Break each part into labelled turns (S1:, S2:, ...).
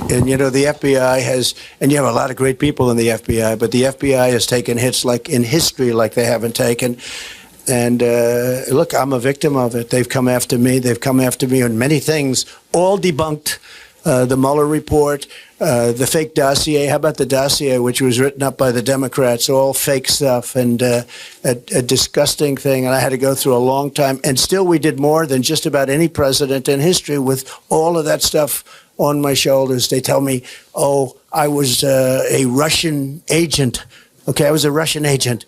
S1: And, you know, the FBI has, and you have a lot of great people in the FBI, but the FBI has taken hits like in history like they haven't taken. And look, I'm a victim of it. They've come after me. They've come after me on many things, all debunked. The Mueller report, the fake dossier. How about the dossier, which was written up by the Democrats, all fake stuff, and a disgusting thing. And I had to go through a long time. And still we did more than just about any president in history with all of that stuff on my shoulders. They tell me, oh, I was a Russian agent. Okay, I was a Russian agent.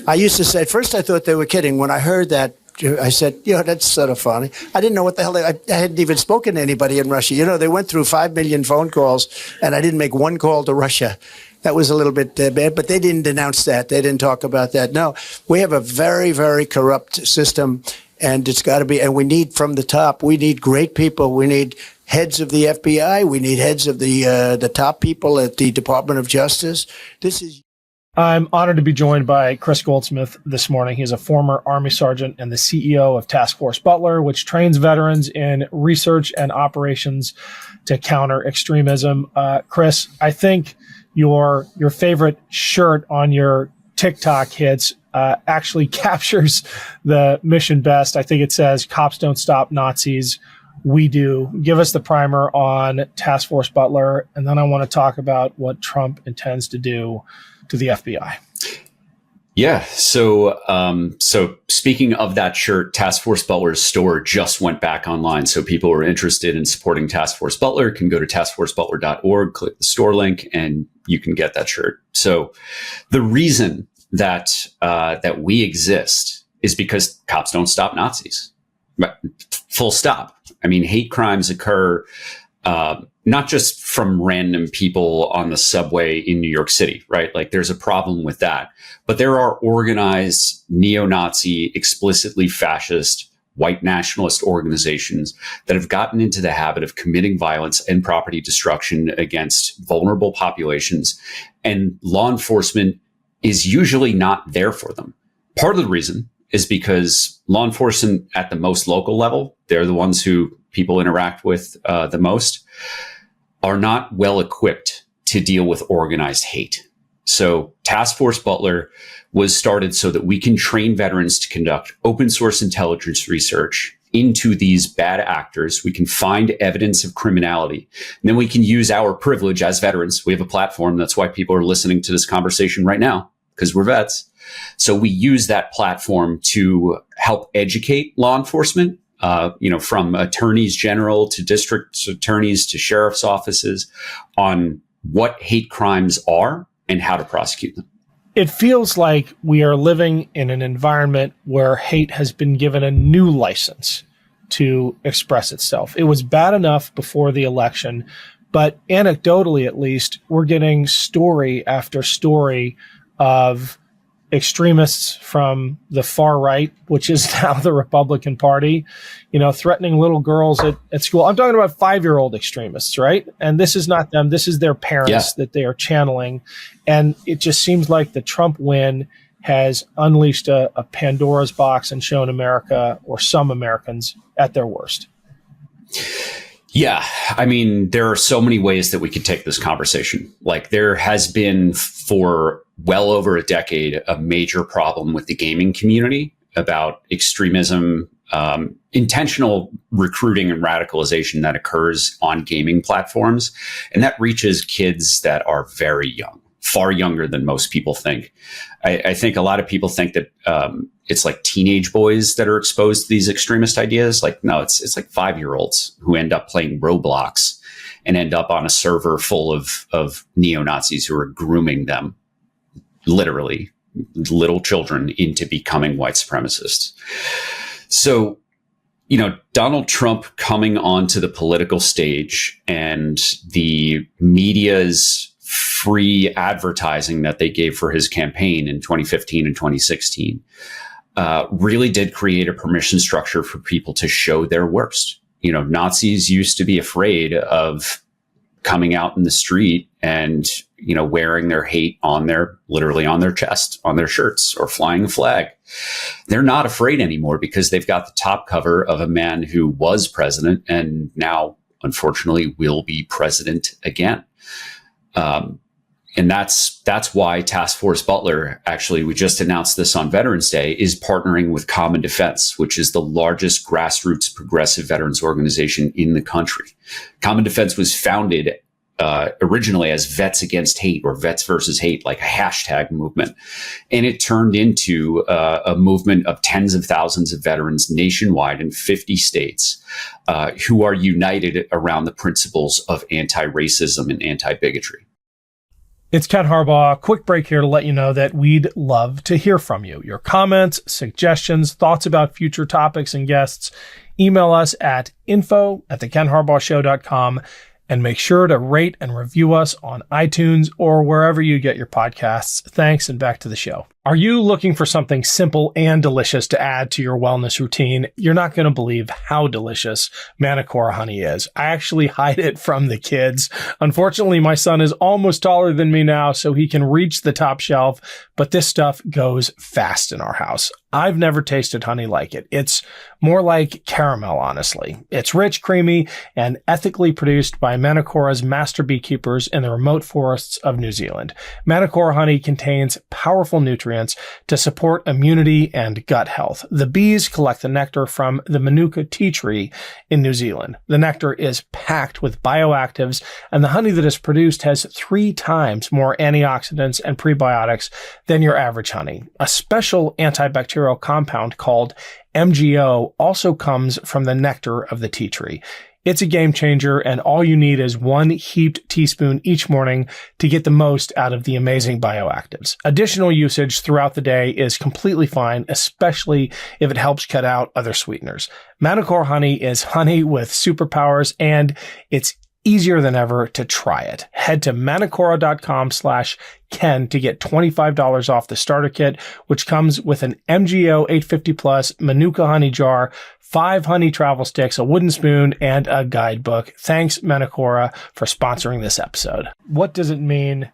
S1: I used to say, at first I thought they were kidding. When I heard that, I said, you know, that's sort of funny. I didn't know what the hell I hadn't even spoken to anybody in Russia. You know, they went through 5 million phone calls, and I didn't make one call to Russia. That was a little bit bad, but they didn't denounce that. They didn't talk about that. No, we have a very, very corrupt system, and it's got to be, and we need from the top, we need great people. We need heads of the FBI. We need heads of the top people at the Department of Justice. This is.
S2: I'm honored to be joined by Kris Goldsmith this morning. He's a former Army sergeant and the CEO of Task Force Butler, which trains veterans in research and operations to counter extremism. Kris, I think your favorite shirt on your TikTok hits actually captures the mission best. I think it says, "Cops don't stop Nazis. We do." Give us the primer on Task Force Butler, and then I want to talk about what Trump intends to do to the FBI.
S3: Yeah. So speaking of that shirt, Task Force Butler's store just went back online. So people who are interested in supporting Task Force Butler can go to taskforcebutler.org, click the store link, and you can get that shirt. So the reason that we exist is because cops don't stop Nazis. Full stop. I mean, hate crimes occur not just from random people on the subway in New York City, right? Like there's a problem with that. But there are organized neo-Nazi, explicitly fascist, white nationalist organizations that have gotten into the habit of committing violence and property destruction against vulnerable populations. And law enforcement is usually not there for them. Part of the reason is because law enforcement at the most local level, they're the ones who people interact with the most, are not well equipped to deal with organized hate. So Task Force Butler was started so that we can train veterans to conduct open source intelligence research into these bad actors. We can find evidence of criminality. And then we can use our privilege as veterans. We have a platform. That's why people are listening to this conversation right now, because we're vets. So we use that platform to help educate law enforcement, from attorneys general to district attorneys to sheriff's offices on what hate crimes are and how to prosecute them.
S2: It feels like we are living in an environment where hate has been given a new license to express itself. It was bad enough before the election, but anecdotally, at least, we're getting story after story of extremists from the far right, which is now the Republican Party, threatening little girls at school. I'm talking about 5-year-old extremists, right? And this is not them. This is their parents that they are channeling. And it just seems like the Trump win has unleashed a Pandora's box and shown America, or some Americans, at their worst.
S3: Yeah. I mean, there are so many ways that we could take this conversation. Like, there has been for well over a decade a major problem with the gaming community about extremism, intentional recruiting and radicalization that occurs on gaming platforms. And that reaches kids that are very young, far younger than most people think. I think a lot of people think that it's like teenage boys that are exposed to these extremist ideas. Like, no, it's like 5-year-olds who end up playing Roblox and end up on a server full of neo-Nazis who are grooming them, literally little children, into becoming white supremacists. So, Donald Trump coming onto the political stage and the media's free advertising that they gave for his campaign in 2015 and 2016 really did create a permission structure for people to show their worst. Nazis used to be afraid of coming out in the street and, wearing their hate literally on their chest, on their shirts, or flying a flag. They're not afraid anymore because they've got the top cover of a man who was president and now unfortunately will be president again. And that's why Task Force Butler, actually, we just announced this on Veterans Day, is partnering with Common Defense, which is the largest grassroots progressive veterans organization in the country. Common Defense was founded originally as Vets Against Hate, or Vets versus Hate, like a hashtag movement. And it turned into a movement of tens of thousands of veterans nationwide in 50 states who are united around the principles of anti-racism and anti-bigotry.
S2: It's Ken Harbaugh. Quick break here to let you know that we'd love to hear from you. Your comments, suggestions, thoughts about future topics and guests. Email us at info@thekenharbaughshow.com. And make sure to rate and review us on iTunes or wherever you get your podcasts. Thanks, and back to the show. Are you looking for something simple and delicious to add to your wellness routine? You're not going to believe how delicious Manacora honey is. I actually hide it from the kids. Unfortunately, my son is almost taller than me now, so he can reach the top shelf, but this stuff goes fast in our house. I've never tasted honey like it. It's more like caramel, honestly. It's rich, creamy, and ethically produced by Manacora's master beekeepers in the remote forests of New Zealand. Manacora honey contains powerful nutrients to support immunity and gut health. The bees collect the nectar from the Manuka tea tree in New Zealand. The nectar is packed with bioactives, and the honey that is produced has 3 times more antioxidants and prebiotics than your average honey. A special antibacterial compound called MGO also comes from the nectar of the tea tree. It's a game changer, and all you need is 1 heaped teaspoon each morning to get the most out of the amazing bioactives. Additional usage throughout the day is completely fine, especially if it helps cut out other sweeteners. Manacora honey is honey with superpowers, and it's easier than ever to try it. Head to manacora.com/Ken to get $25 off the starter kit, which comes with an MGO 850 plus Manuka honey jar, 5 honey travel sticks, a wooden spoon, and a guidebook. Thanks, Manacora, for sponsoring this episode. What does it mean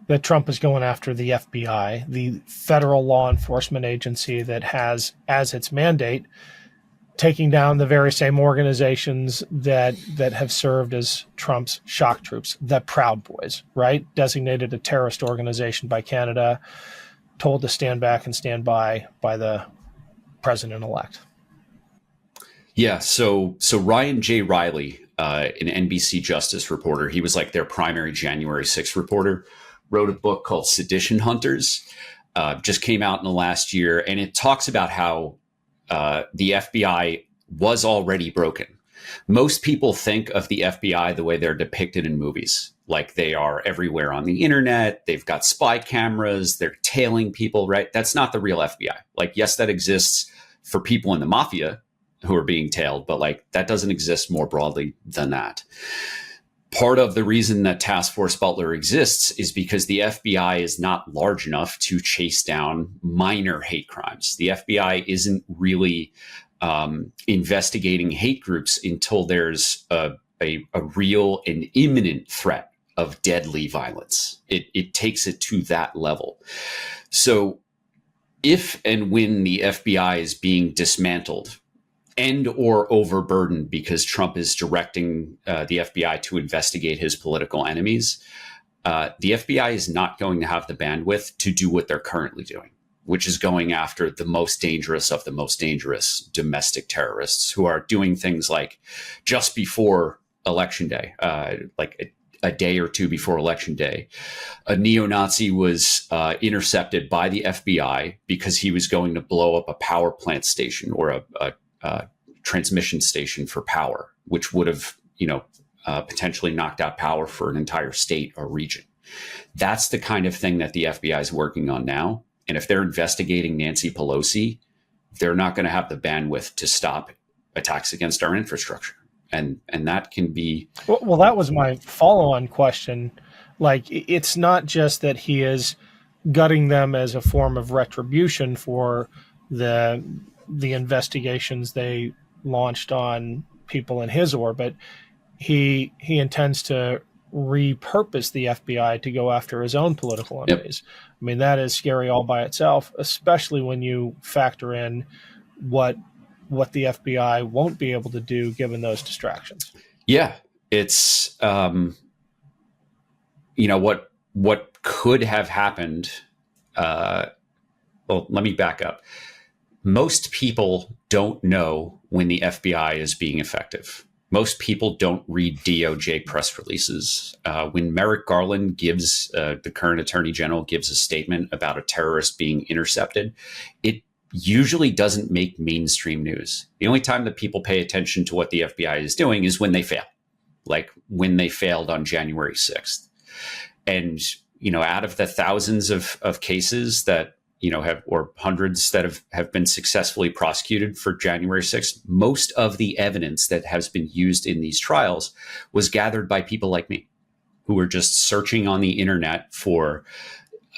S2: that Trump is going after the FBI, the federal law enforcement agency that has as its mandate taking down the very same organizations that have served as Trump's shock troops, the Proud Boys, right? Designated a terrorist organization by Canada, told to stand back and stand by the president-elect.
S3: Yeah, so Ryan J. Riley, an NBC Justice reporter, he was like their primary January 6th reporter, wrote a book called Sedition Hunters, just came out in the last year, and it talks about how the FBI was already broken. Most people think of the FBI the way they're depicted in movies, like they are everywhere on the internet. They've got spy cameras. They're tailing people, right? That's not the real FBI. Like, yes, that exists for people in the mafia who are being tailed, but like that doesn't exist more broadly than that. Part of the reason that Task Force Butler exists is because the FBI is not large enough to chase down minor hate crimes. The FBI isn't really investigating hate groups until there's a real and imminent threat of deadly violence. It takes it to that level. So if and when the FBI is being dismantled and or overburdened because Trump is directing the FBI to investigate his political enemies, the FBI is not going to have the bandwidth to do what they're currently doing, which is going after the most dangerous of the most dangerous domestic terrorists who are doing things like just before Election Day, like a day or two before Election Day, a neo-Nazi was intercepted by the FBI because he was going to blow up a power plant station or a transmission station for power, which would have, potentially knocked out power for an entire state or region. That's the kind of thing that the FBI is working on now. And if they're investigating Nancy Pelosi, they're not going to have the bandwidth to stop attacks against our infrastructure. And that can be...
S2: Well, that was my follow-on question. Like, it's not just that he is gutting them as a form of retribution for the investigations they launched on people in his orbit. He intends to repurpose the FBI to go after his own political enemies. Yep. I mean, that is scary all by itself, especially when you factor in what the FBI won't be able to do given those distractions.
S3: Yeah, it's what could have happened. Well, let me back up. Most people don't know when the FBI is being effective. Most people don't read DOJ press releases. When Merrick Garland gives, the current attorney general gives a statement about a terrorist being intercepted, it usually doesn't make mainstream news. The only time that people pay attention to what the FBI is doing is when they fail, like when they failed on January 6th. And, out of the thousands of cases that, or hundreds that have been successfully prosecuted for January 6th, most of the evidence that has been used in these trials was gathered by people like me, who were just searching on the internet for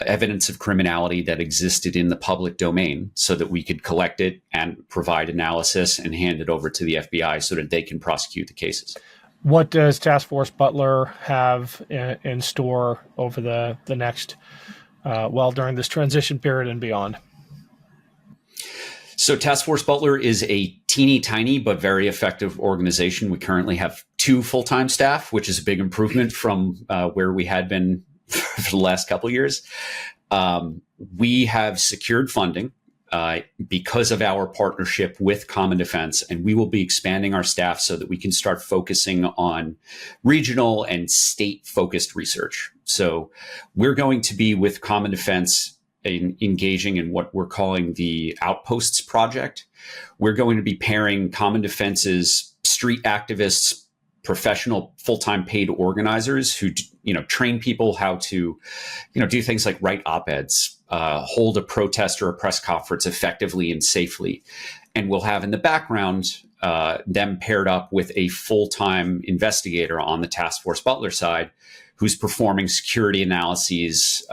S3: evidence of criminality that existed in the public domain so that we could collect it and provide analysis and hand it over to the FBI so that they can prosecute the cases.
S2: What does Task Force Butler have in store over the next, during this transition period and beyond?
S3: So Task Force Butler is a teeny tiny but very effective organization. We currently have 2 full-time staff, which is a big improvement from where we had been for the last couple of years. We have secured funding because of our partnership with Common Defense, and we will be expanding our staff so that we can start focusing on regional and state-focused research. So we're going to be with Common Defense engaging in what we're calling the Outposts Project. We're going to be pairing Common Defense's street activists, professional full-time paid organizers who train people how to do things like write op-eds, hold a protest or a press conference effectively and safely. And we'll have in the background them paired up with a full-time investigator on the Task Force Butler side who's performing security analyses,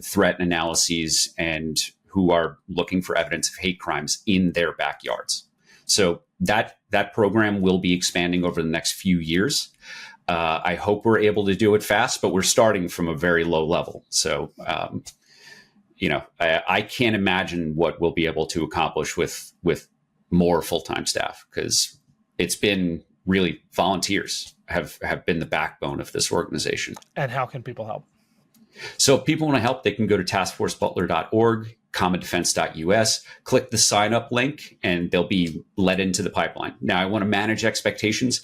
S3: threat analyses, and who are looking for evidence of hate crimes in their backyards. So that program will be expanding over the next few years. I hope we're able to do it fast, but we're starting from a very low level. So, I can't imagine what we'll be able to accomplish with more full-time staff, because it's been really volunteers have been the backbone of this organization.
S2: And how can people help?
S3: So if people want to help, they can go to taskforcebutler.org, commondefense.us, click the sign up link, and they'll be led into the pipeline. Now, I want to manage expectations.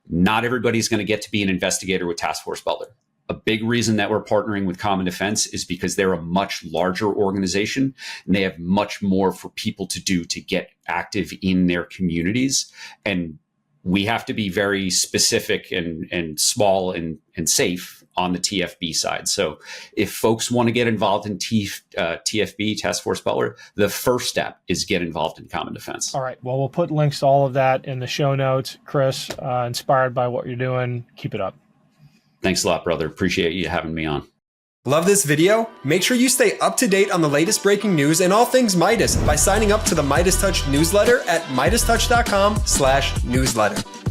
S3: Not everybody's going to get to be an investigator with Task Force Butler. A big reason that we're partnering with Common Defense is because they're a much larger organization and they have much more for people to do to get active in their communities. And we have to be very specific and small and safe on the TFB side. So if folks want to get involved in TFB, Task Force Butler, the first step is get involved in Common Defense.
S2: All right. Well, we'll put links to all of that in the show notes. Kris, inspired by what you're doing. Keep it up. Thanks a lot, brother. Appreciate you having me on.
S4: Love this video? Make sure you stay up to date on the latest breaking news and all things Meidas by signing up to the MeidasTouch newsletter at MeidasTouch.com/newsletter.